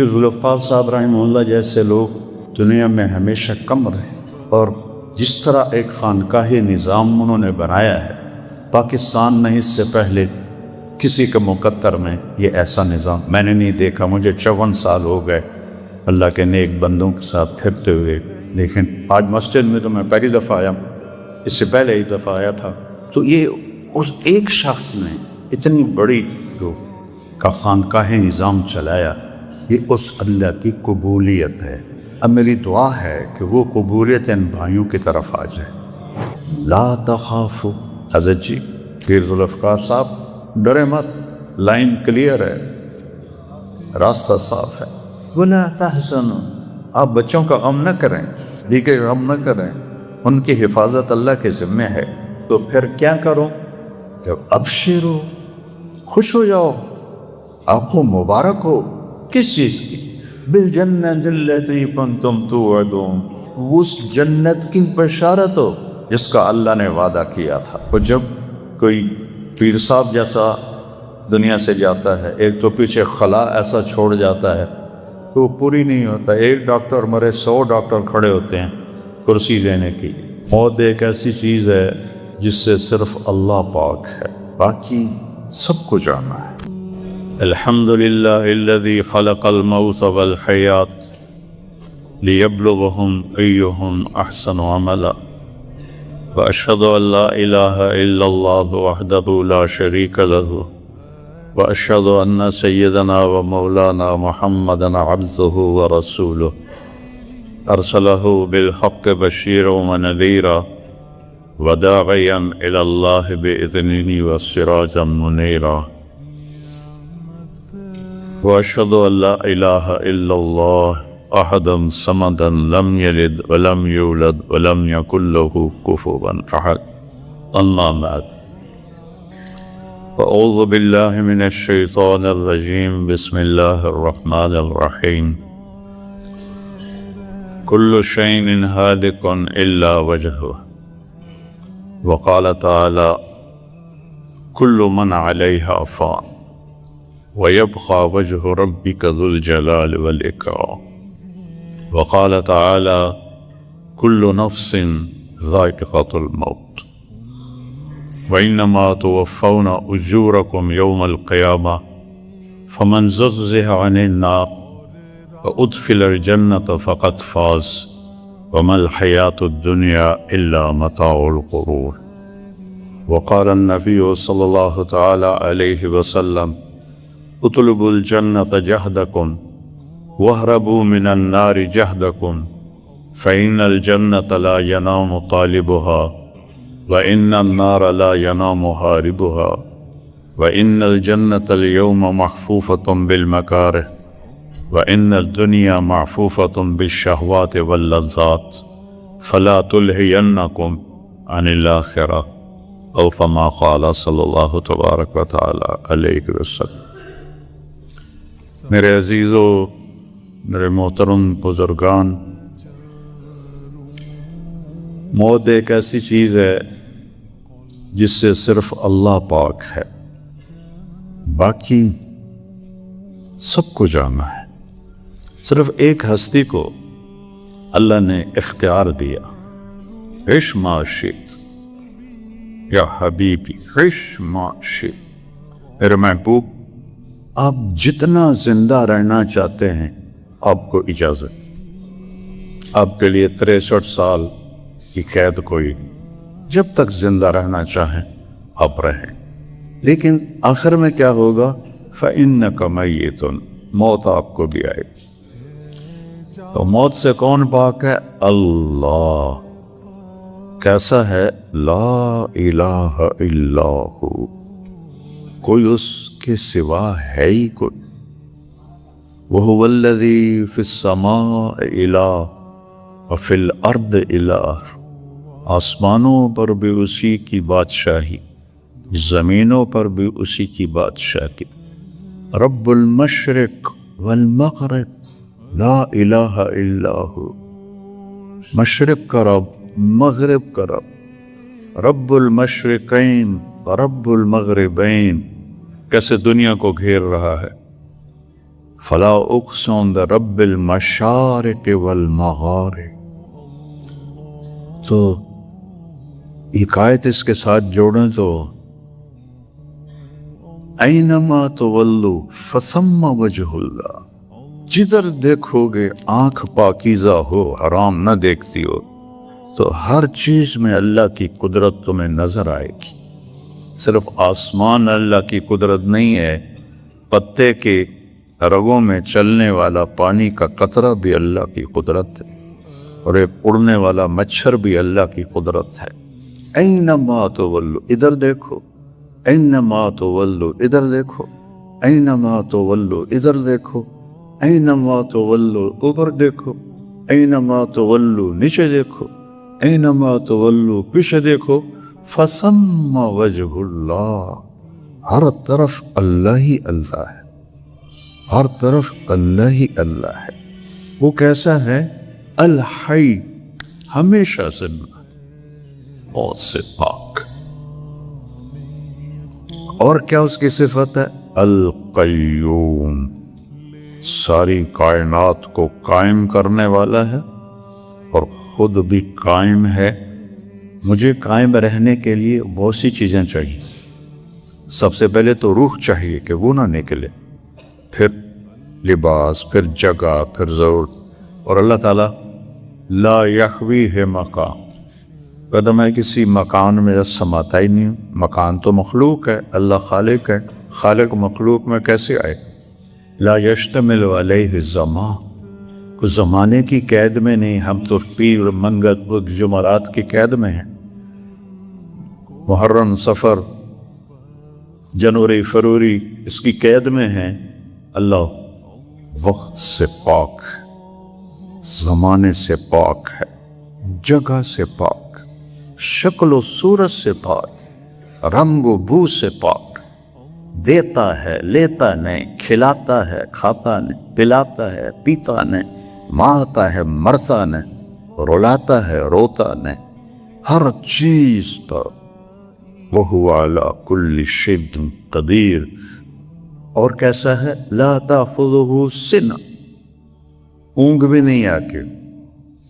پھر ذوالفقار صاحب رحمہ اللہ جیسے لوگ دنیا میں ہمیشہ کم رہے، اور جس طرح ایک خانقاہی نظام انہوں نے بنایا ہے، پاکستان میں اس سے پہلے کسی کے مقدر میں یہ ایسا نظام میں نے نہیں دیکھا۔ مجھے 54 سال ہو گئے اللہ کے نیک بندوں کے ساتھ پھرتے ہوئے، لیکن آج مسجد میں تو میں پہلی دفعہ آیا، اس سے پہلے ایک دفعہ آیا تھا۔ تو یہ اس ایک شخص نے اتنی بڑی جو کا خانقاہ نظام چلایا، یہ اس اللہ کی قبولیت ہے۔ اب میری دعا ہے کہ وہ قبولیت ان بھائیوں کی طرف آ جائے۔ لا تخافوا، حضرت جی پیر ذوالفقار صاحب ڈرے مت، لائن کلیئر ہے، راستہ صاف ہے۔ ولا تحزنوا، آپ بچوں کا غم نہ کریں، دیگر غم نہ کریں، ان کی حفاظت اللہ کے ذمہ ہے۔ تو پھر کیا کرو؟ جب ابشرو، خوش ہو جاؤ، آپ کو مبارک ہو۔ کس چیز کی؟ بالجنت التی کنتم توعدون، اس جنت کی بشارت ہو جس کا اللہ نے وعدہ کیا تھا۔ اور جب کوئی پیر صاحب جیسا دنیا سے جاتا ہے، ایک تو پیچھے خلا ایسا چھوڑ جاتا ہے تو پوری نہیں ہوتا، ایک ڈاکٹر مرے 100 ڈاکٹر کھڑے ہوتے ہیں کرسی لینے کی۔ موت ایک ایسی چیز ہے جس سے صرف اللہ پاک ہے، باقی سب کو جانا ہے۔ الحمدللہ الذی خلق الموت والحیات لیبلوہم ایہم احسن عملا، واشہد ان لا الہ الا اللہ وحدہ لا شریک لہ، واشہد ان سیدنا و مولانا محمدا عبدہ ورسولہ، ارسلہ بالحق بشیرا ونذیرا وداعیا الی اللہ باذنہ وسراجا منیرا، واشہد ان لا الہ الا اللہ احدا صمدا لم یلد ولم یولد ولم یکن لہ کفوا احد، اما بعد، اعوذ باللہ من الشیطان الرجیم، بسم اللہ الرحمن الرحیم، کل شیء ہالک الا وجہہ، وقال تعالی کل من علیہا فان، وَيَبْقَى وَجْهُ رَبِّكَ ذُو الْجَلَالِ وَالْإِكْرَامِ، وقال تعالى كل نفس ذائقة الموت، وإنما توفون أجوركم يوم القيامة، فمن زحزح عن النار وأدخل الجنة فقد فاز، وما الحياة الدنيا إلا متاع الغرور، وقال النبي صلى الله تعالى عليه وسلم اطلبوا الجنة جهدكم واهربوا من النار جهدكم، فإن الجنة لا ينام طالبها وإن النار لا ينام هاربها، وإن الجنة اليوم محفوفة بالمكاره وإن الدنيا معفوفة بالشهوات واللذات، فلا تلهينكم عن الآخرة، أو كما قال صلى الله تبارك وتعالى عليه وسلم۔ میرے عزیزو، میرے محترم بزرگان، موت ایک ایسی چیز ہے جس سے صرف اللہ پاک ہے، باقی سب کو جانا ہے۔ صرف ایک ہستی کو اللہ نے اختیار دیا، عش ما شئت یا حبیبی، عش ما شئت، میرے محبوب آپ جتنا زندہ رہنا چاہتے ہیں آپ کو اجازت، آپ کے لیے 63 سال کی قید کوئی، جب تک زندہ رہنا چاہیں آپ رہیں، لیکن آخر میں کیا ہوگا؟ فَإِنَّكَ مَيِّتٌ، موت آپ کو بھی آئے گی۔ تو موت سے کون پاک ہے؟ اللہ۔ کیسا ہے؟ لا الہ الا ہو، کوئی اس کے سوا ہے ہی کوئی۔ وَهُوَ الَّذِي فِي السَّمَاءِ إِلَٰهٌ وَفِي الْأَرْضِ إِلَٰهٌ، آسمانوں پر بھی اسی کی بادشاہی، زمینوں پر بھی اسی کی بادشاہی۔ رب المشرق والمغرب لا الہ الا ہو، مشرق کا رب، مغرب کا رب، رب المشرقین رب المغربین، کیسے دنیا کو گھیر رہا ہے۔ فلا اقسم برب المشارق والمغارب. تو ایک آیت اس کے ساتھ جوڑیں تو اینما تولو فثم وجہ اللہ، جدھر دیکھو گے آنکھ پاکیزہ ہو، حرام نہ دیکھتی ہو، تو ہر چیز میں اللہ کی قدرت تمہیں نظر آئے گی. صرف آسمان اللہ کی قدرت نہیں ہے، پتے کے رگوں میں چلنے والا پانی کا قطرہ بھی اللہ کی قدرت ہے، اور ایک اڑنے والا مچھر بھی اللہ کی قدرت ہے. اینما تولو، ادھر دیکھو، اینما تولو، ادھر دیکھو، اینما تولو، ادھر دیکھو، اینما تولو، اوپر دیکھو، اینما تولو، نیچے دیکھو، اینما تولو، پیچھے دیکھو. فثم وجہ اللہ، ہر طرف اللہ ہی اللہ ہے، ہر طرف اللہ ہی اللہ ہے. وہ کیسا ہے؟ الحی، ہمیشہ زندہ، موت سے پاک. اور کیا اس کی صفت ہے؟ القیوم، ساری کائنات کو قائم کرنے والا ہے اور خود بھی قائم ہے. مجھے قائم رہنے کے لیے بہت سی چیزیں چاہیے. سب سے پہلے تو روح چاہیے کہ وہ نہ نکلے، پھر لباس، پھر جگہ، پھر ضرورت. اور اللہ تعالیٰ لا یخوی ہے مقام، کہتا میں کسی مکان میں سماتا ہی نہیں ہوں. مکان تو مخلوق ہے، اللہ خالق ہے، خالق مخلوق میں کیسے آئے؟ لا یشتمل علیہ الزمان، کچھ زمانے کی قید میں نہیں. ہم تو پیر، منگل، بدھ، جمعرات کی قید میں ہیں. محرم، سفر، جنوری، فروری اس کی قید میں ہیں. اللہ وقت سے پاک ہے، زمانے سے پاک ہے، جگہ سے پاک، شکل و صورت سے پاک، رنگ و بو سے پاک. دیتا ہے، لیتا نہیں، کھلاتا ہے، کھاتا نہیں، پلاتا ہے، پیتا نہیں، مارتا ہے، مرتا نہیں، رلاتا ہے، روتا نہیں. ہر چیز پر وَهُوَ عَلَىٰ كُلِّ شَيْءٍ قَدِيرٌ. اور کیسا ہے؟ لا تأخذہ سنہ، اونگ بھی نہیں آکے،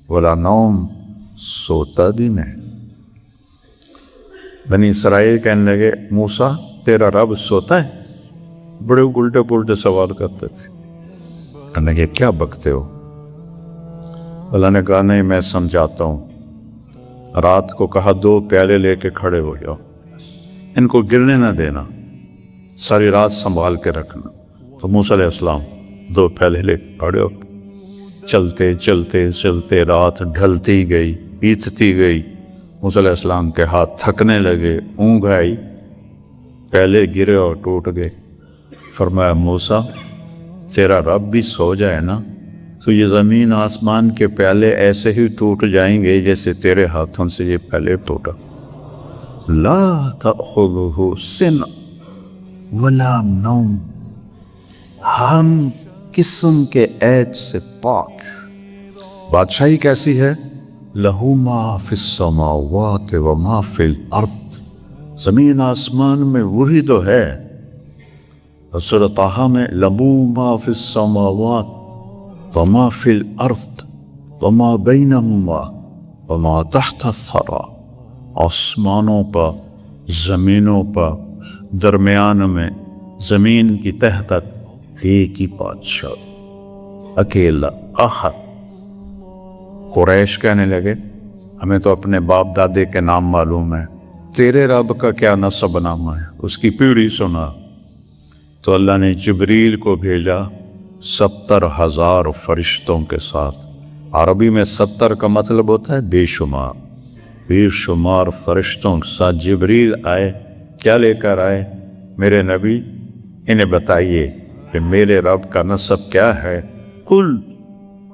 ولا نوم، سوتا بھی نہیں. بنی اسرائیل کہنے لگے موسیٰ تیرا رب سوتا ہے؟ بڑے الٹے پلٹے سوال کرتے تھے. کہنے لگے کیا بکتے ہو؟ اللہ نے کہا نہیں، میں سمجھاتا ہوں. رات کو کہا 2 پیالے لے کے کھڑے ہو جاؤ، ان کو گرنے نہ دینا، ساری رات سنبھال کے رکھنا. تو موسیٰ علیہ السلام 2 پیالے لے کے کھڑے ہو. چلتے چلتے چلتے رات ڈھلتی گئی، بیتتی گئی. موسیٰ علیہ السلام کے ہاتھ تھکنے لگے، اونگ آئی، پیالے گرے اور ٹوٹ گئے. فرمایا موسیٰ تیرا رب بھی سو جائے نا تو یہ زمین آسمان کے پیالے ایسے ہی ٹوٹ جائیں گے جیسے تیرے ہاتھوں سے یہ پیالے ٹوٹا. لا تأخذہ سنہ ولا نوم، ہم قسم کے عیب سے پاک. بادشاہی کیسی ہے؟ لہو ما فی السماوات و ما فی الارض، زمین آسمان میں وہی تو ہے. سورۃ طٰہٰ میں لہو ما فی السماوات وما فی الارض وما بینہما وما تحت الثری، آسمانوں پر، زمینوں پر، درمیان میں، زمین کی تہ تک ایک ہی بادشاہ، اکیلا، احد. قریش کہنے لگے ہمیں تو اپنے باپ دادے کے نام معلوم ہے، تیرے رب کا کیا نسب نامہ ہے، اس کی پیڑھی سنا. تو اللہ نے جبریل کو بھیجا 70,000 فرشتوں کے ساتھ. عربی میں 70 کا مطلب ہوتا ہے بے شمار، بے شمار فرشتوں کے ساتھ جبریل آئے. کیا لے کر آئے؟ میرے نبی انہیں بتائیے کہ میرے رب کا نسب کیا ہے. قل،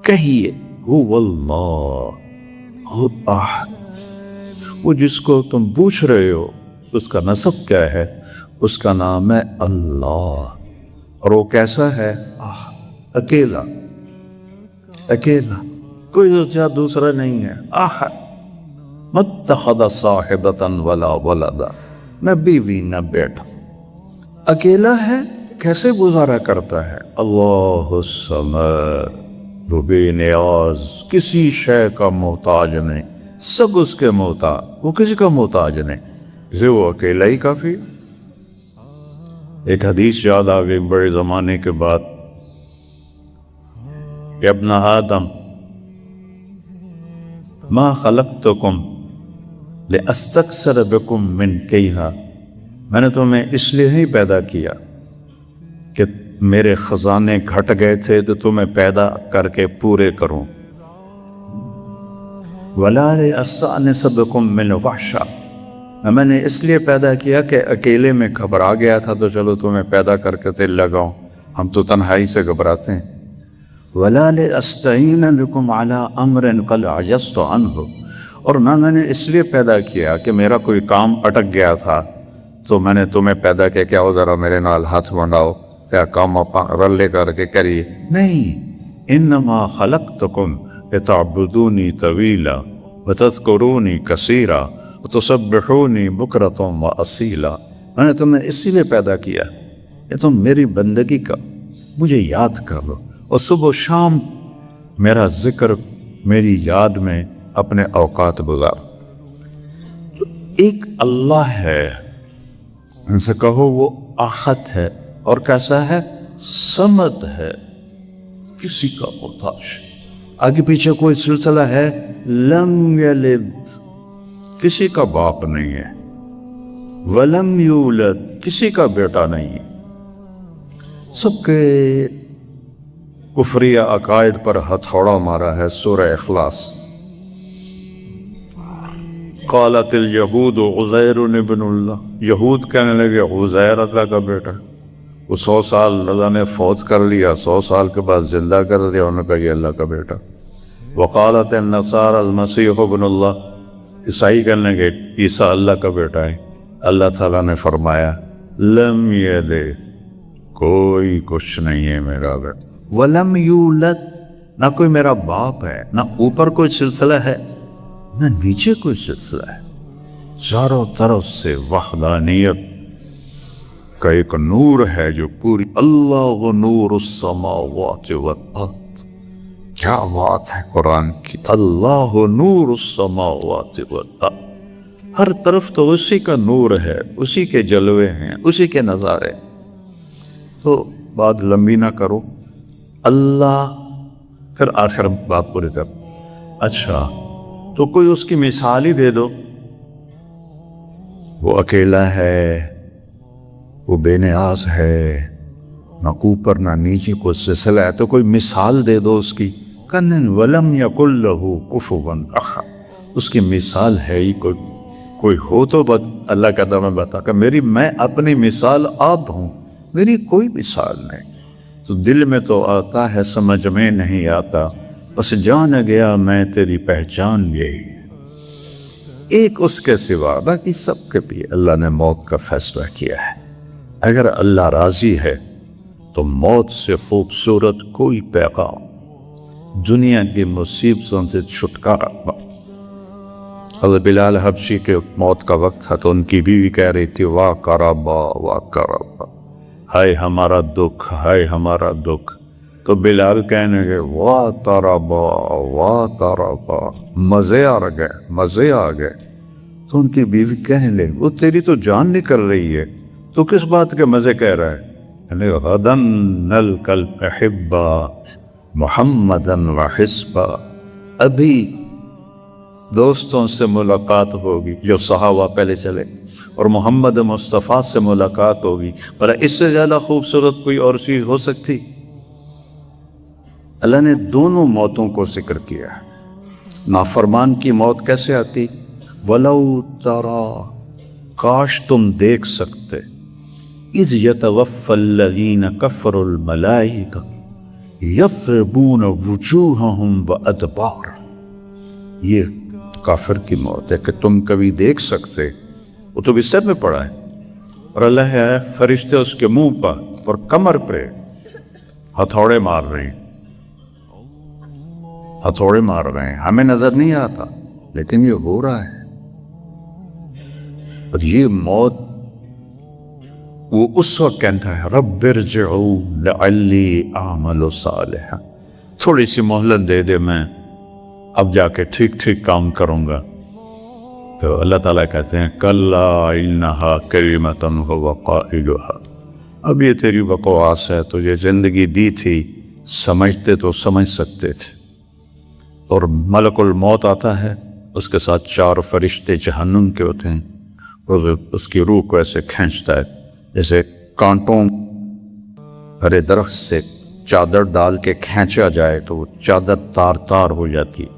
کہیے، هو اللہ احد، وہ جس کو تم پوچھ رہے ہو اس کا نسب کیا ہے، اس کا نام ہے اللہ. اور وہ کیسا ہے؟ اکیلا، اکیلا، کوئی دوسرا نہیں ہے. احد، متخذ صاحبۃ ولا ولدا، نہ بیوی نہ بیٹا، اکیلا ہے کیسے گزارا کرتا ہے؟ اللہ الصمد، وہ بے نیاز، کسی شے کا محتاج نہیں، سب اس کے محتاج، وہ کسی کا محتاج نہیں، اسے وہ اکیلا ہی کافی۔ ایک حدیث یاد آ گئی بڑے زمانے کے بعد کہ ابن آدم ما خلقتکم لأستکثر بکم من کیہا، میں نے تمہیں اس لیے ہی پیدا کیا کہ میرے خزانے گھٹ گئے تھے تو تمہیں پیدا کر کے پورے کروں۔ وَلَا لِأَسْتَأْنِسَ بِكُم مِّنْ وَحْشًا، میں نے اس لیے پیدا کیا کہ اکیلے میں گھبرا گیا تھا تو چلو تمہیں پیدا کر کے دل لگاؤں، ہم تو تنہائی سے گھبراتے ہیں۔ وَلَا لِأَسْتَعِينَ بِكُمْ عَلَىٰ أَمْرٍ قَدْ عَجَزْتُ عَنْهُ، اور میں نے اس لیے پیدا کیا کہ میرا کوئی کام اٹک گیا تھا تو میں نے تمہیں پیدا کیا کہ آؤ ذرا میرے نال ہاتھ بنڈاؤ، کیا کام آپ رلے کر کے کریے۔ نہیں، انما خلقتکم لتعبدونی طویلا وتذکرونی کثیرا وتسبحونی بکرۃ واصیلا، میں نے تمہیں اسی لیے پیدا کیا کہ تم میری بندگی کا مجھے یاد کر لو اور صبح و شام میرا ذکر میری یاد میں اپنے اوقات گزار۔ تو ایک اللہ ہے، ان سے کہو وہ احد ہے، اور کیسا ہے؟ صمد ہے، کسی کا محتاج۔ آگے پیچھے کوئی سلسلہ ہے؟ لم یلد، کسی کا باپ نہیں ہے، ولم یولد، کسی کا بیٹا نہیں ہے۔ سب کے کفریہ عقائد پر ہتھوڑا مارا ہے۔ سورہ اخلاص، قالت الیہود عزیر ابن اللہ، یہود کہنے لگے عزیر اللہ کا بیٹا، وہ 100 سال اللہ نے فوت کر لیا، 100 سال کے بعد زندہ کر دیا، انہوں نے کہا یہ اللہ کا بیٹا۔ وقالت النصارى المسیح ابن اللہ، عیسائی کہنے لگے عیسیٰ اللہ کا بیٹا ہے۔ اللہ تعالیٰ نے فرمایا لم یلد، کوئی کچھ نہیں ہے میرا بیٹا، ولم یولد، نہ کوئی میرا باپ ہے، نہ اوپر کوئی سلسلہ ہے نہ نیچے کوئی سلسلہ ہے، چاروں طرف سے وحدانیت کا ایک نور ہے جو پوری۔ اللہ نور السماوات والارض، کیا بات ہے قرآن کی، اللہ نور السماوات والارض، ہر طرف تو اسی کا نور ہے، اسی کے جلوے ہیں، اسی کے نظارے۔ تو بات لمبی نہ کرو، اللہ، پھر آخر بات پوری طرح، اچھا تو کوئی اس کی مثال ہی دے دو، وہ اکیلا ہے، وہ بے نیاز ہے، نہ اوپر نہ نیچے کوئی سلسلہ ہے، تو کوئی مثال دے دو اس کی۔ کن ولم یکن لہ کفوا احد، اس کی مثال ہے ہی کوئی ہو تو اللہ کہتا میں بتا کہ میں اپنی مثال آپ ہوں، میری کوئی مثال نہیں۔ تو دل میں تو آتا ہے، سمجھ میں نہیں آتا، بس جان گیا میں تیری پہچان یہی، ایک اس کے سوا، باقی سب کے بھی اللہ نے موت کا فیصلہ کیا ہے۔ اگر اللہ راضی ہے تو موت سے خوبصورت کوئی پیغام دنیا کی مصیبتوں سے چھٹکارا۔ حضرت بلال حبشی کے موت کا وقت تھا تو ان کی بیوی کہہ رہی تھی واہ کربا واہ کربا، ہائے ہمارا دکھ، ہائے ہمارا دکھ۔ تو بلال کہنے گے واہ تربا واہ تربا، مزے آ گئے، مزے آ گئے۔ تو ان کی بیوی کہنے لگی وہ تیری تو جان نکل رہی ہے، تو کس بات کے مزے کہہ رہا ہے؟ غدن نلقى الأحبة محمدا وحزبا، ابھی دوستوں سے ملاقات ہوگی جو صحابہ پہلے چلے، اور محمد مصطفیٰ سے ملاقات ہوگی، پر اس سے زیادہ خوبصورت کوئی اور چیز ہو سکتی؟ اللہ نے دونوں موتوں کو ذکر کیا ہے۔ نافرمان کی موت کیسے آتی؟ وَلَوْ تَرَى، کاش تم دیکھ سکتے، اِذْ يَتَوَفَّى الَّذِينَ كَفَرُوا الْمَلَائِكَةُ يَضْرِبُونَ وُجُوهَهُمْ وَأَدْبَارَهُمْ، یہ کافر کی موت ہے کہ تم کبھی دیکھ سکتے، وہ تو بستر میں پڑا ہے اور اللہ ہے فرشتے اس کے منہ پر اور کمر پہ ہتھوڑے مار رہے ہیں، ہتھوڑے مار رہے ہیں، ہمیں نظر نہیں آتا لیکن یہ ہو رہا ہے۔ اور یہ موت وہ اس وقت کہتا ہے رب ارجعون لعلی اعمل صالحا، تھوڑی سی مہلت دے دے، میں اب جا کے ٹھیک ٹھیک کام کروں گا۔ تو اللہ تعالیٰ کہتے ہیں کلا انہا کلمۃ ھو قائلھا، اب یہ تیری بکواس ہے، تجھے زندگی دی تھی، سمجھتے تو سمجھ سکتے تھے۔ اور ملک الموت آتا ہے، اس کے ساتھ 4 فرشتے جہنم کے ہوتے ہیں، اور اس کی روح کو ایسے کھینچتا ہے جیسے کانٹوں ہرے درخت سے چادر ڈال کے کھینچا جائے تو وہ چادر تار تار ہو جاتی ہے،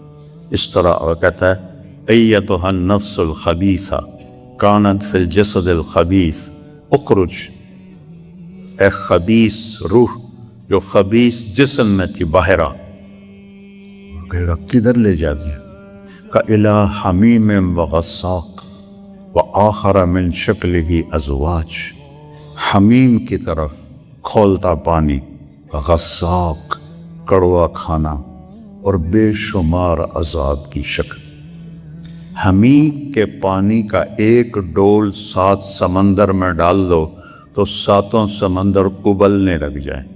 اس طرح۔ اور کہتا ہے ایتھا النفس الخبیثہ کانت فی الجسد الخبیث اخرج، اے خبیث روح جو خبیث جسم میں تھی باہر آ۔ کدھر لے جاتی ہے؟ کإلی حمیم وغساق وآخر من شکلہ ازواج، حمیم کی طرف کھولتا پانی، غساق کڑوا کھانا، اور بے شمار عذاب کی شکل۔ حمیم کے پانی کا ایک ڈول 7 سمندر میں ڈال دو تو 7 سمندر ابلنے لگ جائیں۔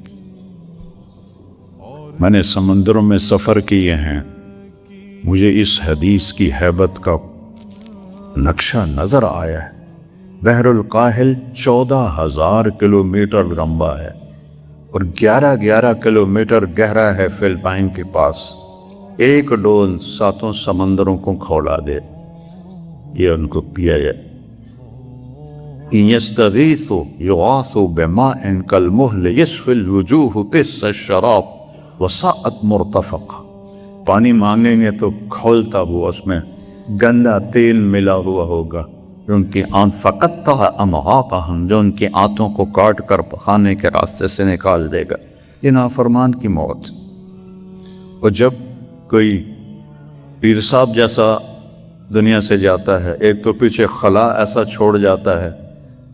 میں نے سمندروں میں سفر کیے ہیں، مجھے اس حدیث کی ہیبت کا نقشہ نظر آیا ہے۔ بحر الکاہل 14,000 کلومیٹر لمبا ہے اور 11 کلومیٹر گہرا ہے فلپائن کے پاس۔ ایک ڈول 7 سمندروں کو کھولا دے، یہ ان کو پیا جائے۔ إِن يَسْتَغِيثُوا يُغَاثُوا بِمَاءٍ كَالْمُهْلِ يَشْوِي الْوُجُوهُ بِئْسَ الشَّرَابُ وَسَاءَتْ مُرْتَفَقًا، پانی مانگیں گے تو کھولتا ہوا اس میں گندا تیل ملا ہوا ہوگا، جو ان کی فَقَطَّعَ أَمْعَاقَهُمْ، جو ان کی آنتوں کو کاٹ کر پخانے کے راستے سے نکال دے گا۔ یہ نافرمان کی موت۔ اور جب کوئی پیر صاحب جیسا دنیا سے جاتا ہے، ایک تو پیچھے خلا ایسا چھوڑ جاتا ہے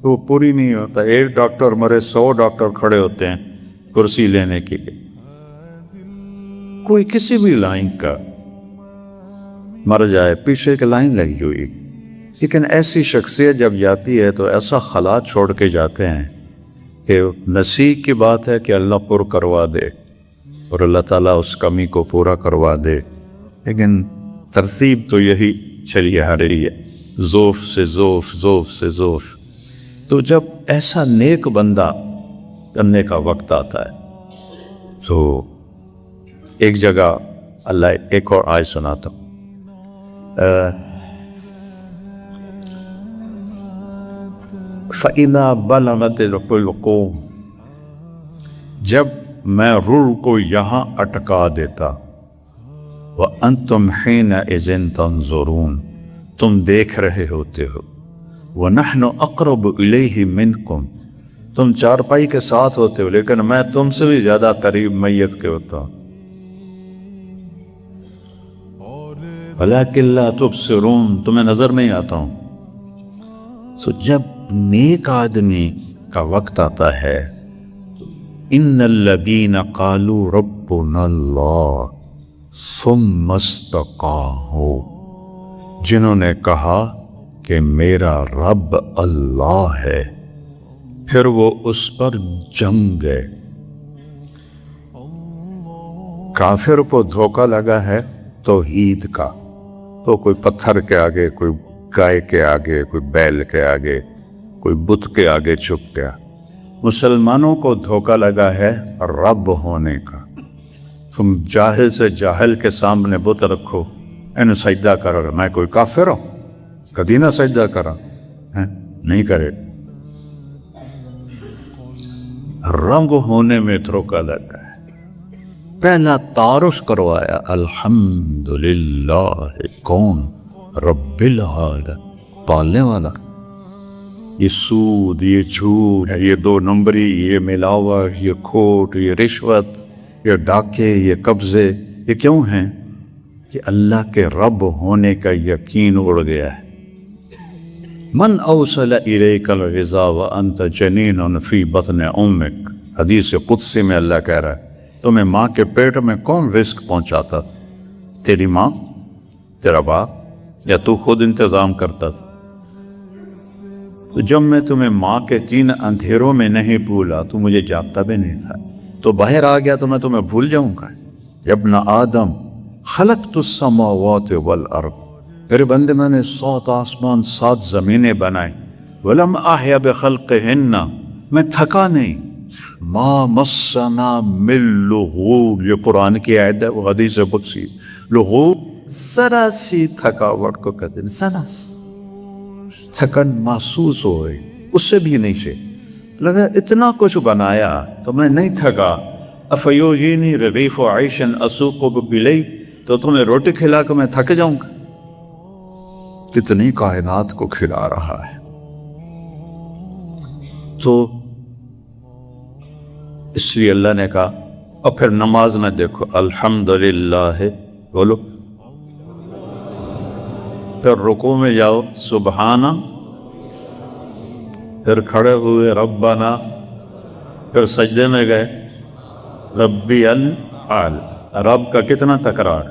تو وہ پوری نہیں ہوتا، ایک ڈاکٹر مرے 100 ڈاکٹر کھڑے ہوتے ہیں کرسی لینے کے لیے۔ کوئی کسی بھی لائن کا مر جائے، پیچھے ایک لائن لگی ہوئی، لیکن ایسی شخصیت جب جاتی ہے تو ایسا خلا چھوڑ کے جاتے ہیں کہ نصیب کی بات ہے کہ اللہ پر کروا دے اور اللہ تعالیٰ اس کمی کو پورا کروا دے، لیکن ترتیب تو یہی چلی آ رہی ہے، ذوف سے ذوف، ذوف سے ذوف۔ تو جب ایسا نیک بندہ کرنے کا وقت آتا ہے تو ایک جگہ اللہ ایک اور آیت سناتا ہوں، فَإِذَا بَلَغَتِ الْحُلْقُومَ، جب میں روح کو یہاں اٹکا دیتا، وَأَنْتُمْ حِينَئِذٍ تَنْظُرُونَ، تم دیکھ رہے ہوتے ہو، وَنَحْنُ أَقْرَبُ إِلَيْهِ مِنْكُمْ، تم چارپائی کے ساتھ ہوتے ہو لیکن میں تم سے بھی زیادہ قریب میت کے ہوتا ہوں۔ وَلَكِنْ لَا تُبْصِرُونَ، تمہیں نظر نہیں آتا ہوں۔ سو جب نیک آدمی کا وقت آتا ہے، إِنَّ الَّذِينَ قَالُوا رَبُّنَا اللَّهُ ثُمَّ اسْتَقَامُوا، جنہوں نے کہا کہ میرا رب اللہ ہے، پھر وہ اس پر جم گئے۔ کافر کو دھوکہ لگا ہے توحید کا، تو کوئی پتھر کے آگے، کوئی گائے کے آگے، کوئی بیل کے آگے، کوئی بت کے آگے چھپ گیا۔ مسلمانوں کو دھوکہ لگا ہے رب ہونے کا۔ تم جاہل سے جاہل کے سامنے بت رکھو، انہیں سجدہ کرو، میں کوئی کافر ہوں، کبھی نہ سجدہ کرا، نہیں کرے۔ رنگ ہونے میں دھوکہ لگا ہے۔ پہلا تعارف کروایا، الحمدللہ، کون؟ رب العالمین، پالنے والا۔ یہ سود، یہ جھوٹ، یہ 2 نمبری، یہ ملاوٹ، یہ کھوٹ، یہ رشوت، یہ ڈاکے، یہ قبضے، یہ کیوں ہیں؟ کہ اللہ کے رب ہونے کا یقین اڑ گیا ہے۔ من اوصل الیک الغذاء وانت جنین فی بطن امک، حدیث قدسی میں اللہ کہہ رہا ہے تمہیں ماں کے پیٹ میں کون رزق پہنچاتا؟ تیری ماں، تیرا باپ، یا تو خود انتظام کرتا تھا؟ تو جب میں تمہیں ماں کے 3 اندھیروں میں نہیں بھولا تو مجھے جاگتا بھی نہیں تھا، تو باہر آ گیا تو میں تمہیں بھول جاؤں گا؟ یا ابن آدم خلقت السماوات والارض، میرے بندے میں نے 7 آسمان 7 زمینیں بنائیں، ولم احیا بخلقہن، میں تھکا نہیں، ما مسنا من لغوب، یہ قرآن کی آیت ہے، وہ حدیث قدسی، لغوب ذرا سی تھکاوٹ کو کہتے ہیں، ذرا سی تھکن محسوس ہوئے، اس سے بھی نہیں سے لگا اتنا کچھ بنایا تو میں نہیں تھکا، افیوجینی رغیف عیشن اسوق بلی، تو تمہیں روٹی کھلا کے میں تھک جاؤں گا؟ کتنی کائنات کو کھلا رہا ہے۔ تو اس لیے اللہ نے کہا، اور پھر نماز میں دیکھو الحمدللہ بولو، پھر رکوع میں جاؤ سبحانہ، پھر کھڑے ہوئے ربنا، پھر سجدے میں گئے ربی الاعلی، رب کا کتنا تکرار،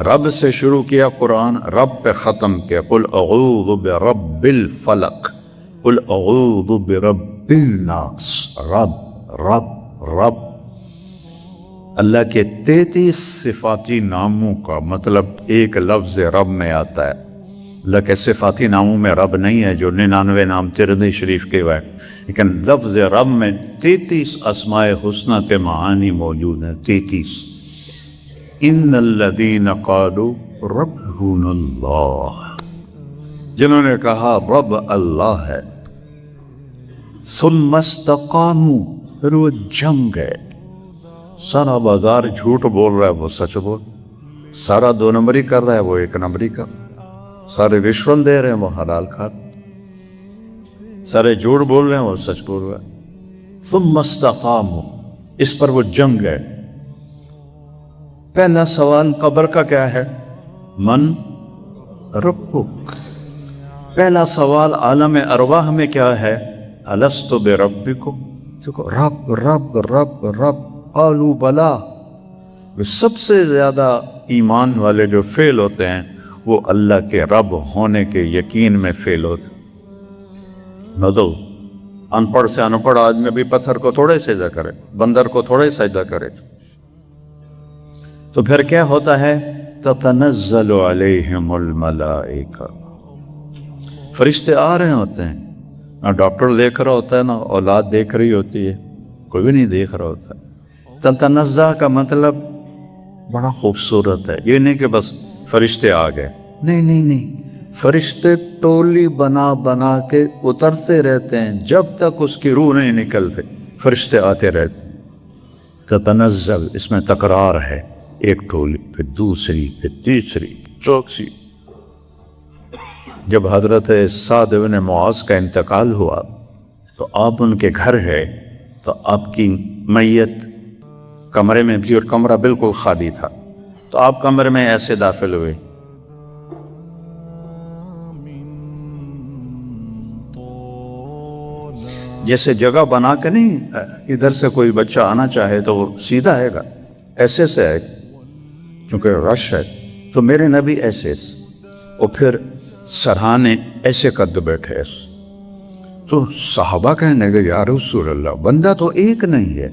رب سے شروع کیا قرآن، رب پہ ختم کیا، قل اعوذ برب الفلق، قل اعوذ برب الناس، رب رب رب۔ اللہ کے 33 صفاتی ناموں کا مطلب ایک لفظ رب میں آتا ہے۔ اللہ کے صفاتی ناموں میں رب نہیں ہے جو 99 نام ترمذی شریف کے ہوئے، لیکن لفظ رب میں 33 اسماء حسنہ کے معانی موجود ہیں، 33۔ ان الذین قالوا ربنا اللہ، جنہوں نے کہا رب اللہ ہے، ثم استقاموا، پھر وہ جم گئے۔ سارا بازار جھوٹ بول رہا ہے وہ سچ بول، سارا 2 نمبری کر رہا ہے وہ 1 نمبری کر، سارے رشوت دے رہے ہیں وہ حلال کھا، سارے جھوٹ بول رہے ہیں وہ سچ بول رہا ہے۔ ثم استقاموا، اس پر وہ جم گئے۔ پہلا سوال قبر کا کیا ہے؟ من ربک۔ پہلا سوال عالم ارواح میں کیا ہے؟ الست بربکم، دیکھو رب رب رب رب، قالوا بلا۔ سب سے زیادہ ایمان والے جو فیل ہوتے ہیں وہ اللہ کے رب ہونے کے یقین میں فیل ہوتے ہیں۔ نہ تو ان پڑھ سے ان پڑھ آدمی بھی پتھر کو تھوڑے سجدہ کرے، بندر کو تھوڑے سجدہ کرے، تو پھر کیا ہوتا ہے؟ تتنزل علیہم الملائکہ، فرشتے آ رہے ہوتے ہیں، نہ ڈاکٹر دیکھ رہا ہوتا ہے، نہ اولاد دیکھ رہی ہوتی ہے، کوئی بھی نہیں دیکھ رہا ہوتا۔ تتنزل کا مطلب بڑا خوبصورت ہے، یہ نہیں کہ بس فرشتے آ گئے، نہیں نہیں نہیں، فرشتے ٹولی بنا بنا کے اترتے رہتے ہیں جب تک اس کی روح نہیں نکلتے، فرشتے آتے رہتے۔ تتنزل اس میں تکرار ہے، ایک ٹولی پھر دوسری پھر تیسری چوتھی۔ جب حضرت سعد بن معاذ کا انتقال ہوا تو آپ ان کے گھر ہے، تو آپ کی میت کمرے میں بھی، اور کمرہ بالکل خالی تھا، تو آپ کمرے میں ایسے داخل ہوئے، جیسے جگہ بنا کے نہیں، ادھر سے کوئی بچہ آنا چاہے تو وہ سیدھا آئے گا، ایسے سے آئے گا چونکہ رش ہے، تو میرے نبی ایسے، اور پھر سرہانے ایسے قد بیٹھے ایسے۔ تو صحابہ کہنے لگے یا رسول اللہ، بندہ تو ایک نہیں ہے،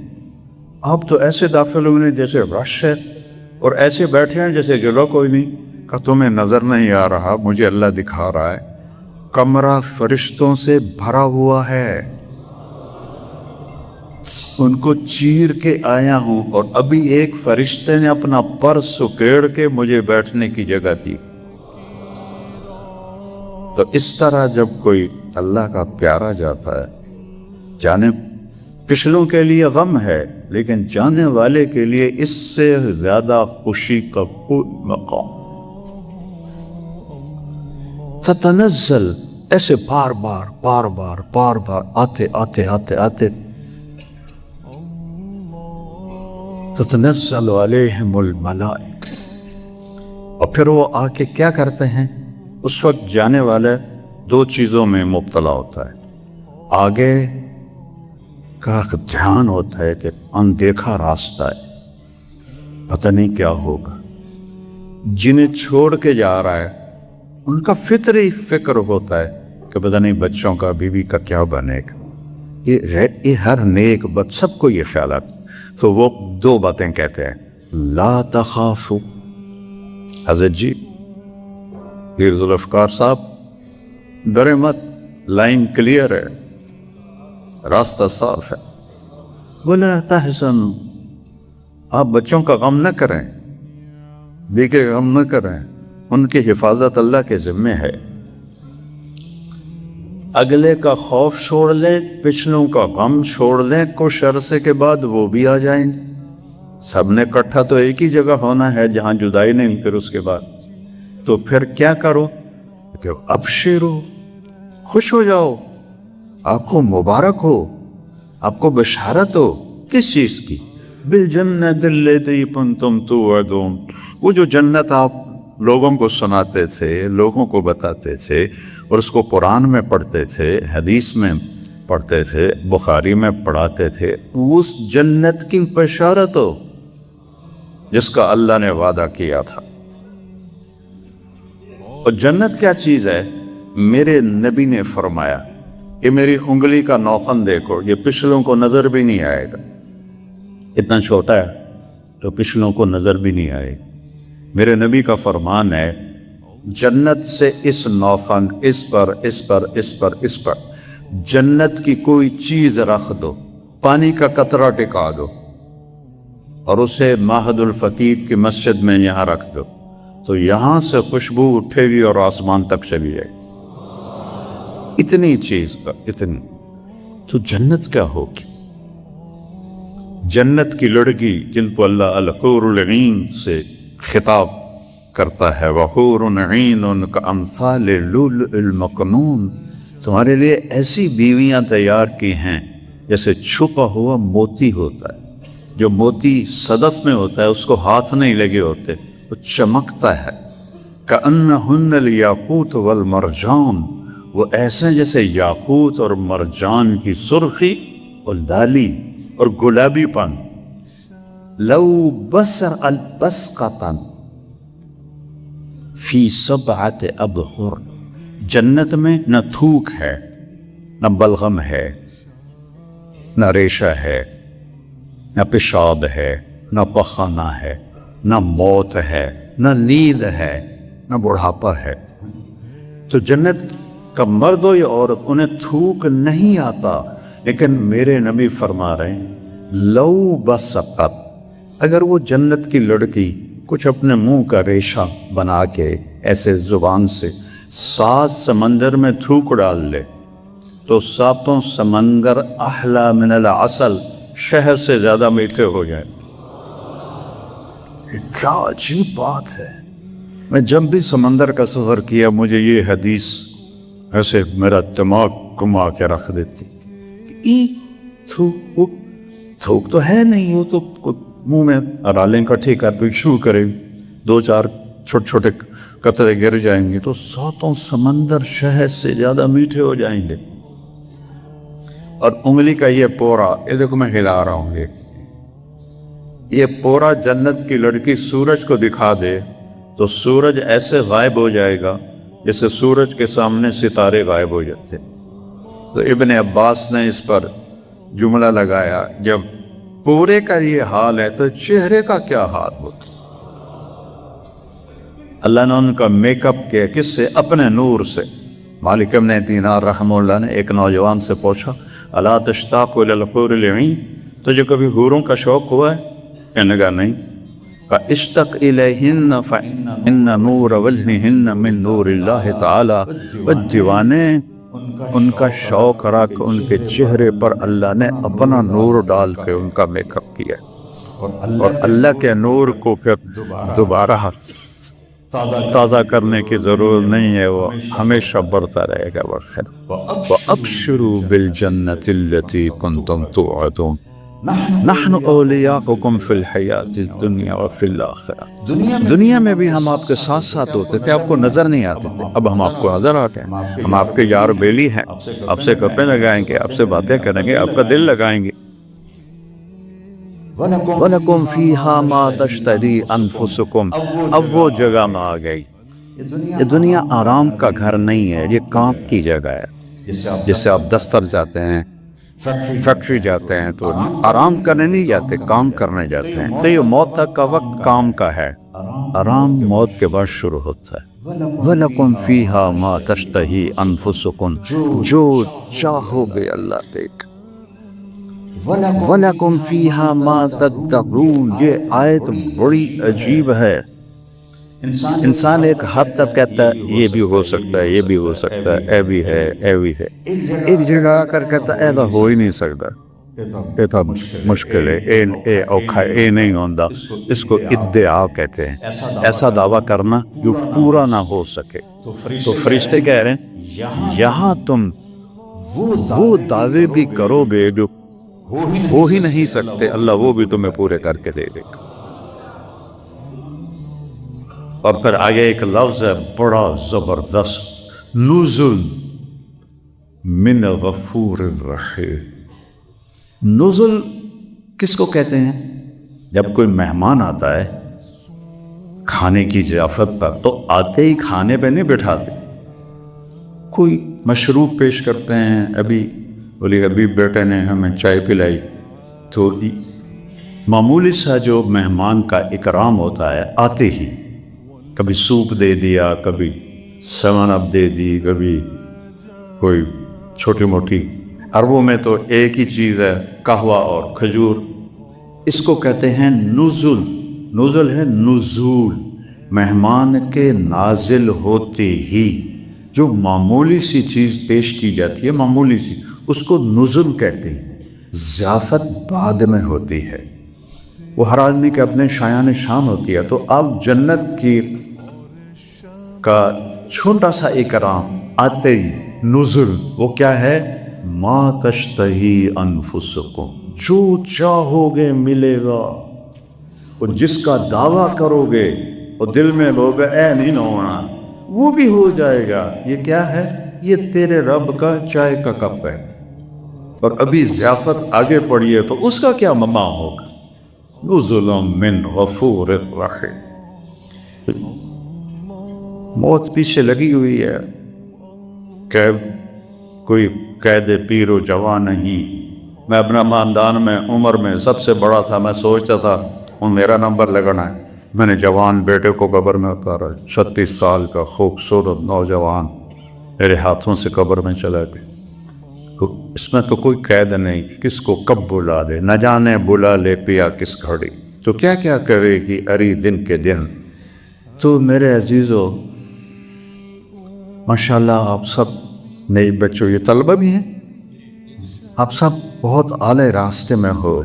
آپ تو ایسے داخل ہوئے جیسے رش ہے، اور ایسے بیٹھے ہیں جیسے جلو کوئی نہیں۔ کہ تمہیں نظر نہیں آ رہا، مجھے اللہ دکھا رہا ہے، کمرہ فرشتوں سے بھرا ہوا ہے، ان کو چیر کے آیا ہوں، اور ابھی ایک فرشتے نے اپنا پر سکیڑ کے مجھے بیٹھنے کی جگہ دی۔ تو اس طرح جب کوئی اللہ کا پیارا جاتا ہے، جانے پچھلوں کے لیے غم ہے، لیکن جانے والے کے لیے اس سے زیادہ خوشی کا کوئی مقام۔ تتنزل، ایسے بار بار بار بار بار بار آتے آتے آتے آتے، تتنزل علیہم الملائکہ، اور پھر وہ آ کے کیا کرتے ہیں؟ اس وقت جانے والے 2 چیزوں میں مبتلا ہوتا ہے، آگے کا دھیان ہوتا ہے کہ اندیکھا راستہ ہے، پتہ نہیں کیا ہوگا، جنہیں چھوڑ کے جا رہا ہے ان کا فطری فکر ہوتا ہے کہ کہ پتہ نہیں بچوں کا بیوی کا کیا بنے گا. یہ ہر نیک بد سب کو یہ خیالات. تو وہ دو باتیں کہتے ہیں, لا تخافوا. حضرت جی پیر ذوالفقار صاحب ڈرے مت, لائن کلیئر ہے, راستہ صاف ہے. ولا تحزنوا, آپ بچوں کا غم نہ کریں, بیوی کے غم نہ کریں, ان کی حفاظت اللہ کے ذمے ہے. اگلے کا خوف چھوڑ لیں, پچھلوں کا غم چھوڑ لیں, کچھ عرصے کے بعد وہ بھی آ جائیں گے. سب نے اکٹھا تو ایک ہی جگہ ہونا ہے جہاں جدائی نہیں. پھر اس کے بعد تو پھر کیا کرو کہ ابشرو, خوش ہو جاؤ, آپ کو مبارک ہو, آپ کو بشارت ہو. کس چیز کی؟ بالجنت التی کنتم توعدون. وہ جو جنت آپ لوگوں کو سناتے تھے, لوگوں کو بتاتے تھے, اور اس کو قرآن میں پڑھتے تھے, حدیث میں پڑھتے تھے, بخاری میں پڑھاتے تھے, اس جنت کی بشارت ہو جس کا اللہ نے وعدہ کیا تھا. اور جنت کیا چیز ہے؟ میرے نبی نے فرمایا, یہ میری انگلی کا نوخن دیکھو, یہ پچھلوں کو نظر بھی نہیں آئے گا. اتنا چھوٹا ہے تو پچھلوں کو نظر بھی نہیں آئے گا. میرے نبی کا فرمان ہے, جنت سے اس نوخن, اس پر, اس پر, اس پر, اس پر, جنت کی کوئی چیز رکھ دو, پانی کا قطرہ ٹکا دو, اور اسے معہد الفقیر کی مسجد میں یہاں رکھ دو, تو یہاں سے خوشبو اٹھے گی اور آسمان تک چلی جائے. اتنی چیز کا, اتنی. تو جنت کیا ہوگی؟ جنت کی لڑکی جن کو اللہ الحور العین سے خطاب کرتا ہے, وحور عین کامثال اللؤلؤ المکنون, تمہارے لیے ایسی بیویاں تیار کی ہیں جیسے چھپا ہوا موتی ہوتا ہے. جو موتی صدف میں ہوتا ہے اس کو ہاتھ نہیں لگے ہوتے, وہ چمکتا ہے. کأنہن الیاقوت والمرجان, وہ ایسے جیسے یاقوت اور مرجان کی سرخی اور لالی اور گلابی پن. لو بسر البسقطن فی سبعت ابحر, جنت میں نہ تھوک ہے, نہ بلغم ہے, نہ ریشہ ہے, نہ پیشاب ہے, نہ پخانہ ہے, نہ موت ہے, نہ نیند ہے, نہ بڑھاپا ہے. تو جنت کا مرد ہو یا عورت انہیں تھوک نہیں آتا. لیکن میرے نبی فرما رہے ہیں, لو بسقط, اگر وہ جنت کی لڑکی کچھ اپنے منہ کا ریشہ بنا کے ایسے زبان سے 7 سمندر میں تھوک ڈال لے تو 7 سمندر احلا من العسل, شہد سے زیادہ میٹھے ہو جائیں. کیا عجیب بات ہے. میں جب بھی سمندر کا سفر کیا مجھے یہ حدیث ایسے میرا دماغ گما کے رکھ دیتی. تھوک تو ہے نہیں, وہ تو منہ میں رالیں کٹھی کر بھی شروع کرے, 2-4 چھوٹے چھوٹے قطرے گر جائیں گے تو 7 سمندر شہد سے زیادہ میٹھے ہو جائیں گے. اور انگلی کا یہ پورا, یہ دیکھو میں ہلا رہا ہوں, یہ پورا جنت کی لڑکی سورج کو دکھا دے تو سورج ایسے غائب ہو جائے گا جیسے سورج کے سامنے ستارے غائب ہو جاتے. تو ابن عباس نے اس پر جملہ لگایا, جب پورے کا یہ حال ہے تو چہرے کا کیا حال ہوتا. اللہ نے ان کا میک اپ کیا, کس سے؟ اپنے نور سے. مالک ابن دینار رحمہ اللہ نے ایک نوجوان سے پوچھا, الا تشتاق الی الحور العین, تجھے کبھی حوروں کا شوق ہوا ہے؟ کہنے لگا نہیں. اشتق الیہن فإن نور وجہہن من نور اللہ تعالی. دیوانے ان کا شوق رکھ, ان کے چہرے پر اللہ نے اپنا نور ڈال کے ان کا میک اپ کیا, اور اللہ کے نور کو پھر دوبارہ تازہ کرنے کی ضرورت نہیں ہے, وہ ہمیشہ بڑھتا رہے گا. وَأَبْشِرُوا بِالْجَنَّةِ الَّتِي كُنْتُمْ تُوعَدُونَ نَحْنُ أَوْلِيَاؤُكُمْ فِي الْحَيَاةِ الدُّنْيَا وَفِي الْآخِرَةِ. دنیا میں بھی ہم آپ کے ساتھ ساتھ ہوتے تھے, آپ کو نظر نہیں آتے تھے, اب ہم آپ کو نظر آتے ہیں. ہم آپ کے یار بیلی ہیں, آپ سے گپیں لگائیں گے, آپ سے باتیں کریں گے, آپ کا دل لگائیں گے. وَلَكُمْ فِيهَا مَا تَشْتَهِي أَنفُسُكُمْ. اب وہ جگہ میں آ گئی یہ دنیا آرام کا گھر نہیں ہے، یہ کام کی جگہ ہے. جیسے آپ دفتر جاتے ہیں، فیکٹری جاتے ہیں تو آرام کرنے نہیں جاتے، کام کرنے جاتے ہیں. تو یہ موت تک کا وقت کام کا ہے، آرام موت کے بعد شروع ہوتا ہے. وَلَكُمْ فِيهَا مَا تَشْتَهِي أَنفُسُكُمْ، جو چاہو گے اللہ دیکھ. وَلَكُمْ فِيهَا مَا تَدَّعُونَ، یہ آیت بڑی عجیب ہے. انسان ایک حد تک کہتا ہے یہ بھی ہو سکتا ہے، یہ بھی ہو سکتا ہے، اے بھی ہے، اے بھی ہے. ایک جگہ آ کر کہتا ہے ایسا ہو ہی نہیں سکتا، یہ تو مشکل ہے، اے اوکھا، اے نہیں ہوتا. اس کو ادعا کہتے ہیں، ایسا دعویٰ کرنا جو پورا نہ ہو سکے. تو فرشتے کہہ رہے ہیں یہاں تم وہ دعوے بھی کرو گے جو ہو ہی نہیں سکتے، اللہ وہ بھی تمہیں پورے کر کے دے دے گا. اور پھر آگے ایک لفظ ہے بڑا زبردست، نزل من غفور الرحیم. نزل کس کو کہتے ہیں؟ جب کوئی مہمان آتا ہے کھانے کی ضیافت پر تو آتے ہی کھانے پہ نہیں بٹھاتے، کوئی مشروب پیش کرتے ہیں. ابھی بیٹے نے ہمیں چائے پلائی تو معمولی سا جو مہمان کا اکرام ہوتا ہے، آتے ہی کبھی سوپ دے دیا، کبھی سیون اپ دے دی، کبھی کوئی چھوٹی موٹی. عربوں میں تو ایک ہی چیز ہے، قہوہ اور کھجور. اس کو کہتے ہیں نزل. نزل ہے نزول، مہمان کے نازل ہوتے ہی جو معمولی سی چیز پیش کی جاتی ہے، معمولی سی، اس کو نزل کہتے ہیں. ضیافت بعد میں ہوتی ہے، وہ ہر آدمی کے اپنے شایان شان ہوتی ہے. تو آپ جنت کی کا چھوٹا سا اکرام آتے ہی نزل، وہ کیا ہے؟ ما تشتہی انفسکم، جو چاہو گے ملے گا. اور جس کا دعویٰ کرو گے اور دل میں لوگ اے نہیں نہ ہونا، وہ بھی ہو جائے گا. یہ کیا ہے؟ یہ تیرے رب کا چائے کا کپ ہے. اور ابھی ضیافت آگے پڑھی ہے تو اس کا کیا مما ہوگا؟ نزل من غفور الرحیم. موت پیچھے لگی ہوئی ہے کہ کوئی قید پیر و جوان نہیں. میں اپنا خاندان میں عمر میں سب سے بڑا تھا، میں سوچتا تھا میرا نمبر لگنا ہے. میں نے جوان بیٹے کو قبر میں اتارا، 36 سال کا خوبصورت نوجوان میرے ہاتھوں سے قبر میں چلا گیا. اس میں تو کوئی قید نہیں، کس کو کب بلا دے، نہ جانے بلا لے پیا کس گھڑی، تو کیا کیا کرے گی اری دن کے دن. تو میرے عزیزو، ماشاءاللہ آپ سب نئے بچوں، یہ طلبہ بھی ہیں، آپ سب بہت اعلی راستے میں ہو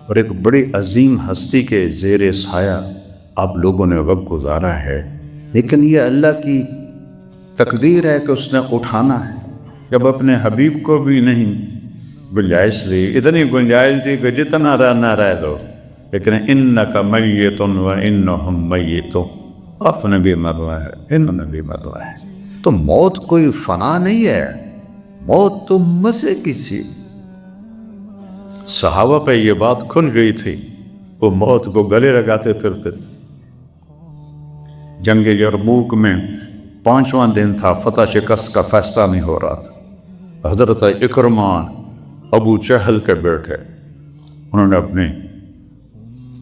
اور ایک بڑی عظیم ہستی کے زیر سایہ آپ لوگوں نے وقت گزارا ہے. لیکن یہ اللہ کی تقدیر ہے کہ اس نے اٹھانا ہے. جب اپنے حبیب کو بھی نہیں گنجائش دی، اتنی گنجائش دی کہ جتنا رہنا رہ دو، لیکن انک میت و انہم میتون، آپ نے بھی مرنا ہے، انہوں نے بھی مرنا ہے. تو موت کوئی فنا نہیں ہے، موت تو مزے کی چیز. صحابہ پہ یہ بات کھل گئی تھی، وہ موت کو گلے لگاتے پھرتے تھے. جنگ یرموک میں 5واں دن تھا، فتح شکست کا فیصلہ نہیں ہو رہا تھا. حضرت اکرمہ ابو جہل کے بیٹے، انہوں نے اپنی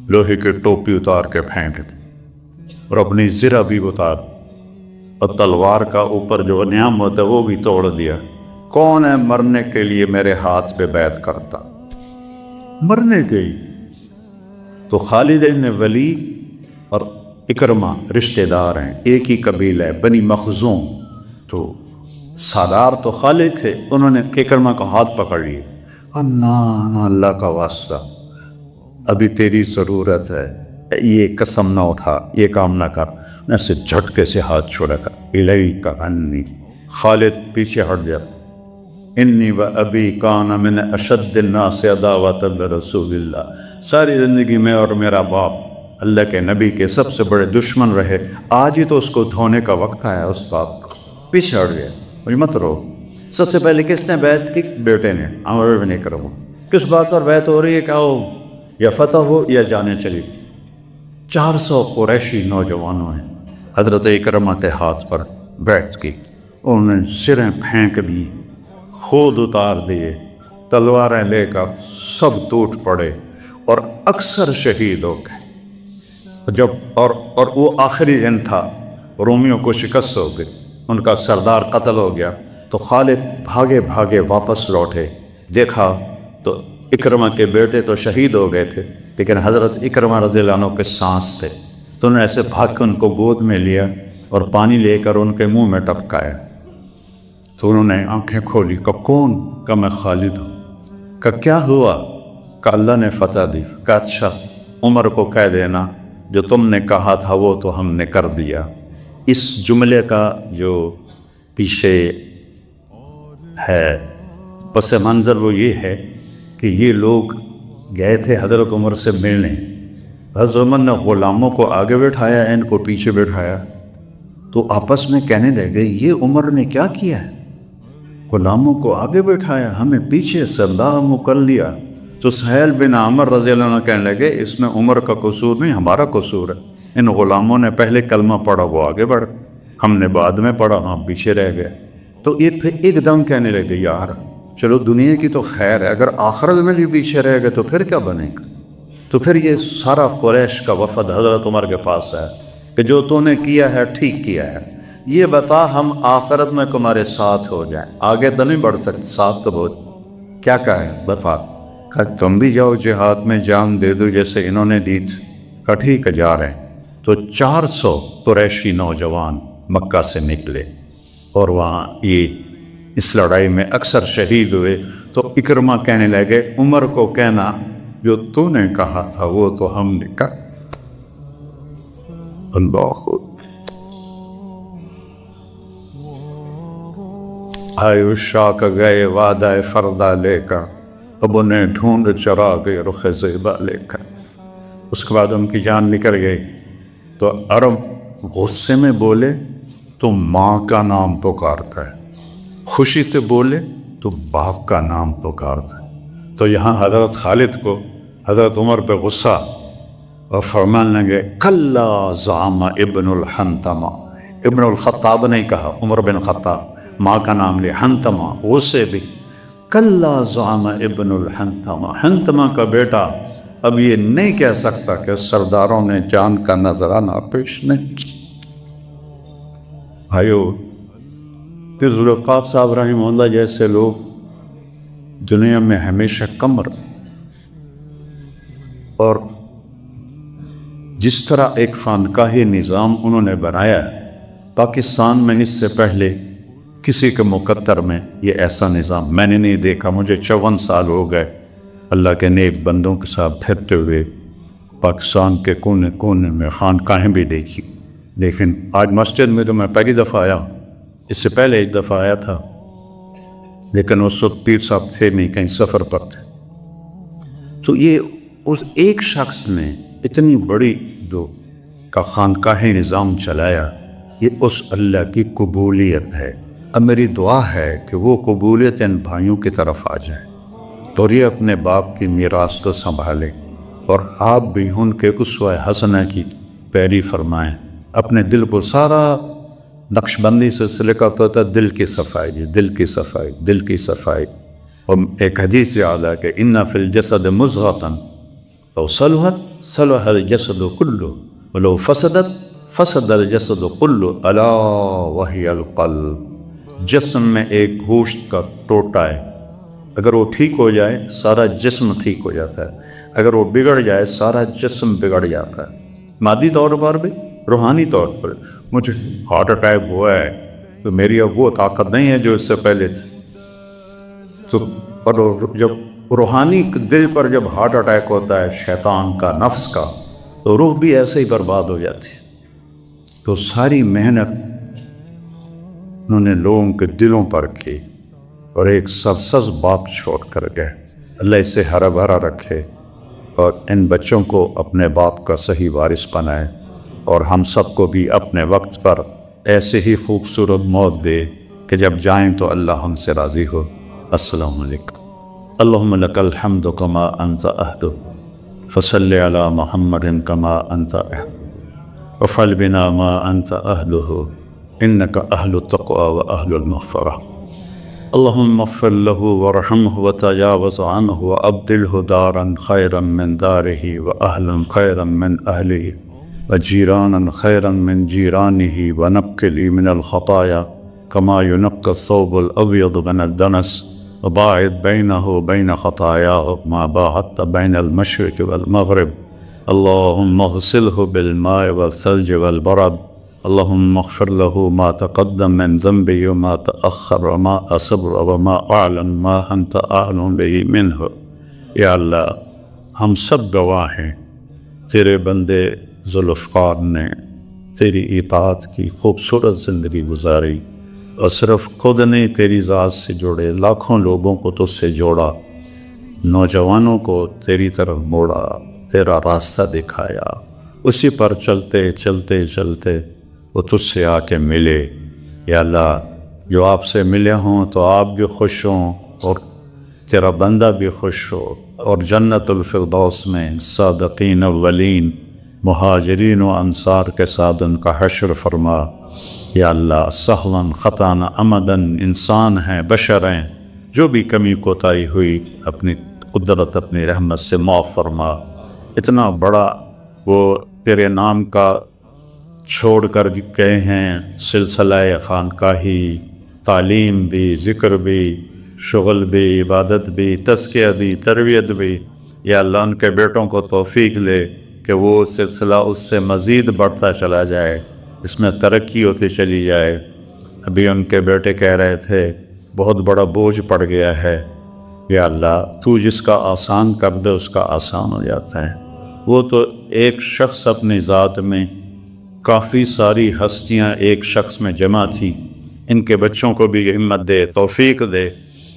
لوہے کی ٹوپی اتار کے پھینک دی اور اپنی زرہ بھی اتار اور تلوار کا اوپر جو نیام ہوتا ہے وہ بھی توڑ دیا. کون ہے مرنے کے لیے میرے ہاتھ پہ بیعت کرتا؟ مرنے گئی. تو خالد بن ولید اور اکرمہ رشتہ دار ہیں، ایک ہی قبیلہ ہے، بنی مخزوم. تو سالار تو خالد تھے، انہوں نے اکرمہ کا ہاتھ پکڑ لیے. اللہ کا واسطہ، ابھی تیری ضرورت ہے، یہ قسم نہ اٹھا، یہ کام نہ کر. ایسے جھٹکے سے ہاتھ چھوڑا کر الیک انی. خالد پیچھے ہٹ گیا. انی و ابی کان من اشد الناس عداوۃ لرسول اللہ. ساری زندگی میں اور میرا باپ اللہ کے نبی کے سب سے بڑے دشمن رہے، آج ہی تو اس کو دھونے کا وقت آیا. اس باپ کو پیچھے ہٹ گیا. مت رو. سب سے پہلے کس نے بیعت کی؟ بیٹے نے، عمر بن اکرمہ. کس بات پر بیعت ہو رہی ہے؟ کہ ہو یا فتح ہو یا جانے چلی. 400 قریشی نوجوانوں ہیں، حضرت اکرمہ کے ہاتھ پر بیٹھ کی، انہوں نے سریں پھینک دی، خود اتار دیے، تلواریں لے کر سب ٹوٹ پڑے اور اکثر شہید ہو گئے۔ اور وہ آخری دن تھا، رومیوں کو شکست ہو گئی، ان کا سردار قتل ہو گیا، تو خالد بھاگے بھاگے واپس لوٹے، دیکھا تو اکرمہ کے بیٹے تو شہید ہو گئے تھے، لیکن حضرت اکرمہ رضی اللہ عنہ کے سانس تھے، تو انہوں نے ایسے بھاگ کے ان کو گود میں لیا اور پانی لے کر ان کے منہ میں ٹپکایا۔ تو انہوں نے آنکھیں کھولی، کہ کون؟ کہ میں خالد ہوں۔ کہ کیا ہوا؟ کہ اللہ نے فتح دی۔ کہ اچھا، عمر کو کہہ دینا جو تم نے کہا تھا وہ تو ہم نے کر دیا۔ اس جملے کا جو پیچھے ہے پس منظر وہ یہ ہے کہ یہ لوگ گئے تھے حضرت عمر سے ملنے، حضرت عمر نے غلاموں کو آگے بٹھایا، ان کو پیچھے بٹھایا، تو آپس میں کہنے لگے یہ عمر نے کیا کیا ہے؟ غلاموں کو آگے بٹھایا، ہمیں پیچھے سردار کر لیا۔ تو سہیل بن عامر رضی اللہ عنہ کہنے لگے اس میں عمر کا قصور نہیں، ہمارا قصور ہے، ان غلاموں نے پہلے کلمہ پڑھا، وہ آگے بڑھ، ہم نے بعد میں پڑھا، ہم پیچھے رہ گئے۔ تو یہ پھر ایک دم کہنے لگے یار چلو دنیا کی تو خیر ہے، اگر آخرت میں بھی پیچھے رہ گئے تو پھر کیا بنے گا؟ تو پھر یہ سارا قریش کا وفد حضرت عمر کے پاس ہے کہ جو تو نے کیا ہے ٹھیک کیا ہے، یہ بتا ہم آخرت میں تمہارے ساتھ ہو جائیں، آگے تو نہیں بڑھ سکتے، ساتھ تو بہت کیا کہا ہے وفا، کہ تم بھی جاؤ جہاد میں جان دے دو جیسے انہوں نے دی تھی، کہ ٹھیک ہے جا رہے ہیں۔ تو 400 قریشی نوجوان مکہ سے نکلے اور وہاں یہ اس لڑائی میں اکثر شہید ہوئے۔ تو اکرمہ کہنے لگے عمر کو کہنا جو تو نے کہا تھا وہ تو ہم نے کہا۔ اللہ خود آئے شاک گئے وعدہ فردہ لے کر، اب انہیں ڈھونڈ چرا گئے رخ زیبا لے کر۔ اس کے بعد ان کی جان نکل گئی تو عرب غصے میں بولے تو ماں کا نام پکارتا ہے، خوشی سے بولے تو باپ کا نام پکارتا ہے۔ تو یہاں حضرت خالد کو حضرت عمر پہ غصہ اور فرمان لگے کلا زعم ابن الحنتمہ، ابن الخطاب نہیں کہا، عمر بن خطاب، ماں کا نام لے، حنتمہ، غصے بھی، کلا زعم ابن الحنتمہ، حنتمہ کا بیٹا اب یہ نہیں کہہ سکتا کہ سرداروں نے جان کا نذرانہ پیش نہیں۔ بھائیو، پھر ذوالفقار صاحب رحمہ اللہ جیسے لوگ دنیا میں ہمیشہ کم رہے، اور جس طرح ایک خانقاہی نظام انہوں نے بنایا ہے، پاکستان میں اس سے پہلے کسی کے مقدر میں یہ ایسا نظام میں نے نہیں دیکھا۔ مجھے 54 سال ہو گئے اللہ کے نیک بندوں کے ساتھ پھرتے ہوئے، پاکستان کے کونے کونے میں خانقاہیں بھی دیکھی، لیکن آج مسجد میں تو میں پہلی دفعہ آیا، اس سے پہلے ایک دفعہ آیا تھا، لیکن اس وقت پیر صاحب تھے نہیں، کہیں سفر پر تھے۔ تو یہ اس ایک شخص نے اتنی بڑی جو کا خانقاہی نظام چلایا، یہ اس اللہ کی قبولیت ہے۔ اب میری دعا ہے کہ وہ قبولیت ان بھائیوں کی طرف آ جائے اور یہ اپنے باپ کی میراث کو سنبھالے، اور آپ بھی ان کے اسوہ حسنہ کی پیروی فرمائیں، اپنے دل کو سارا نقش بندی سلسلے کا ہوتا ہے دل کی صفائی، جی دل کی صفائی، دل کی صفائی۔ اور ایک حدیث یاد ہے کہ ان فی الجسد مضغۃ لو صلحت صلح الجسد کلہ ولو فسدت فسد الجسد کلہ الا وہی القلب۔ جسم میں ایک گوشت کا ٹوٹا ہے، اگر وہ ٹھیک ہو جائے سارا جسم ٹھیک ہو جاتا ہے، اگر وہ بگڑ جائے سارا جسم بگڑ جاتا ہے، مادی طور پر بھی روحانی طور پر۔ مجھے ہارٹ اٹیک ہوا ہے تو میری اب وہ طاقت نہیں ہے جو اس سے پہلے تھی، تو اور جب روحانی دل پر جب ہارٹ اٹیک ہوتا ہے شیطان کا، نفس کا، تو روح بھی ایسے ہی برباد ہو جاتی ہے۔ تو ساری محنت انہوں نے لوگوں کے دلوں پر کی اور ایک سرسبز باپ چھوڑ کر گئے۔ اللہ اسے ہرا بھرا رکھے اور ان بچوں کو اپنے باپ کا صحیح وارث بنائے، اور ہم سب کو بھی اپنے وقت پر ایسے ہی خوبصورت موت دے کہ جب جائیں تو اللہ ہم سے راضی ہو۔ السلام علیکم۔ اللہم لک الحمد کما انت اہد فصلی علی محمد کما انت اہد وفعل بنا ما أنت أهله إنك أهل التقوى وأهل المغفرة. اللهم اغفر له وارحمه وتجاوز عنه وأبدله دارا خيرا من داره وأهلا خيرا من أهله وجيرانا خيرا من جيرانه ونقل من الخطايا كما ينقى الثوب الأبيض من الدنس وباعد بينه وبين خطاياه ما باعدت بين المشرق والمغرب. اللهم اغسله بالماء والثلج والبرد. اللهم اغفر له ما تقدم من ذنبه وما تأخر وما أسر وما أعلن ما أنت أعلم به منه. یا اللہ ہم سب گواہ ہیں تیرے بندے ذوالفقار نے تیری اطاعت کی خوبصورت زندگی گزاری اور صرف خود نے تیری ذات سے جوڑے لاکھوں لوگوں کو تجھ سے جوڑا، نوجوانوں کو تیری طرف موڑا، تیرا راستہ دکھایا، اسی پر چلتے چلتے چلتے وہ تجھ سے آ کے ملے. یا اللہ جو آپ سے ملے ہوں تو آپ بھی خوش ہوں اور تیرا بندہ بھی خوش ہو، اور جنت الفردوس میں صادقین اولین مہاجرین و انصار کے ساتھ ان کا حشر فرما. یا اللہ سہلاً خطاً عمداً انسان ہیں، بشر ہیں، جو بھی کمی کوتاہی ہوئی اپنی قدرت اپنی رحمت سے معاف فرما. اتنا بڑا وہ تیرے نام کا چھوڑ کر گئے ہیں، سلسلہ خانقاہی، تعلیم بھی، ذکر بھی، شغل بھی، عبادت بھی، تزکیہ بھی، تربیت بھی. یا اللہ ان کے بیٹوں کو توفیق لے کہ وہ سلسلہ اس سے مزید بڑھتا چلا جائے، اس میں ترقی ہوتی چلی جائے. ابھی ان کے بیٹے کہہ رہے تھے بہت بڑا بوجھ پڑ گیا ہے. یا اللہ تو جس کا آسان کر دے اس کا آسان ہو جاتا ہے. وہ تو ایک شخص اپنی ذات میں، کافی ساری ہستیاں ایک شخص میں جمع تھی. ان کے بچوں کو بھی ہمت دے، توفیق دے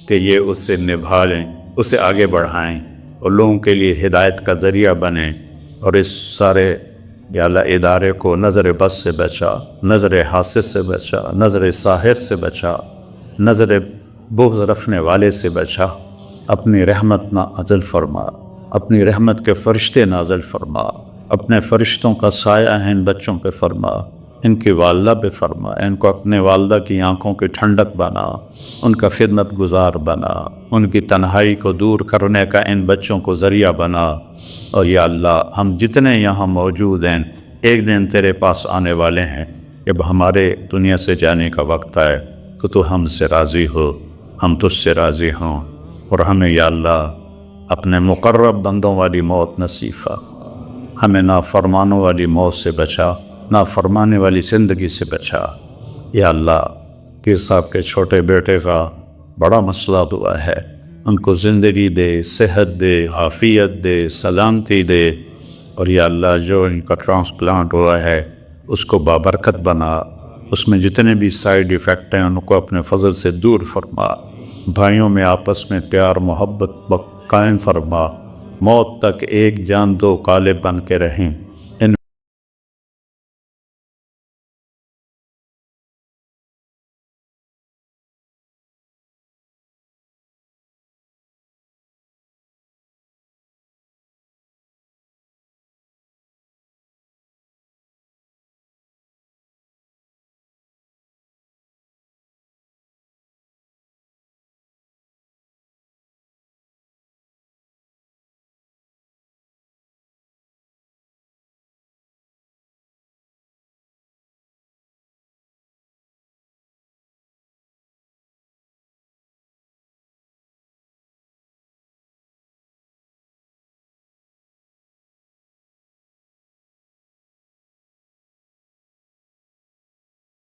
کہ یہ اس سے نبھا لیں، اسے آگے بڑھائیں اور لوگوں کے لیے ہدایت کا ذریعہ بنیں. اور اس سارے یا اللہ ادارے کو نظر بد سے بچا، نظر حاسد سے بچا، نظر ساحر سے بچا، نظر بغض رکھنے والے سے بچا. اپنی رحمت نازل فرما، اپنی رحمت کے فرشتے نازل فرما، اپنے فرشتوں کا سایہ ہے ان بچوں پہ فرما، ان کی والدہ پہ فرما، ان کو اپنے والدہ کی آنکھوں کی ٹھنڈک بنا، ان کا خدمت گزار بنا، ان کی تنہائی کو دور کرنے کا ان بچوں کو ذریعہ بنا. اور یا اللہ ہم جتنے یہاں موجود ہیں ایک دن تیرے پاس آنے والے ہیں. جب ہمارے دنیا سے جانے کا وقت آئے کہ تو ہم سے راضی ہو، ہم تجھ سے راضی ہوں، اور ہمیں یا اللہ اپنے مقرب بندوں والی موت نصیب فرما. ہمیں نافرمانوں والی موت سے بچا، نافرمانے والی زندگی سے بچا. یا اللہ پیر صاحب کے چھوٹے بیٹے کا بڑا مسئلہ ہوا ہے، ان کو زندگی دے، صحت دے، عافیت دے، سلامتی دے. اور یا اللہ جو ان کا ٹرانسپلانٹ ہوا ہے اس کو بابرکت بنا، اس میں جتنے بھی سائیڈ ایفیکٹ ہیں ان کو اپنے فضل سے دور فرما. بھائیوں میں آپس میں پیار محبت قائم فرما، موت تک ایک جان دو کالے بن کے رہیں.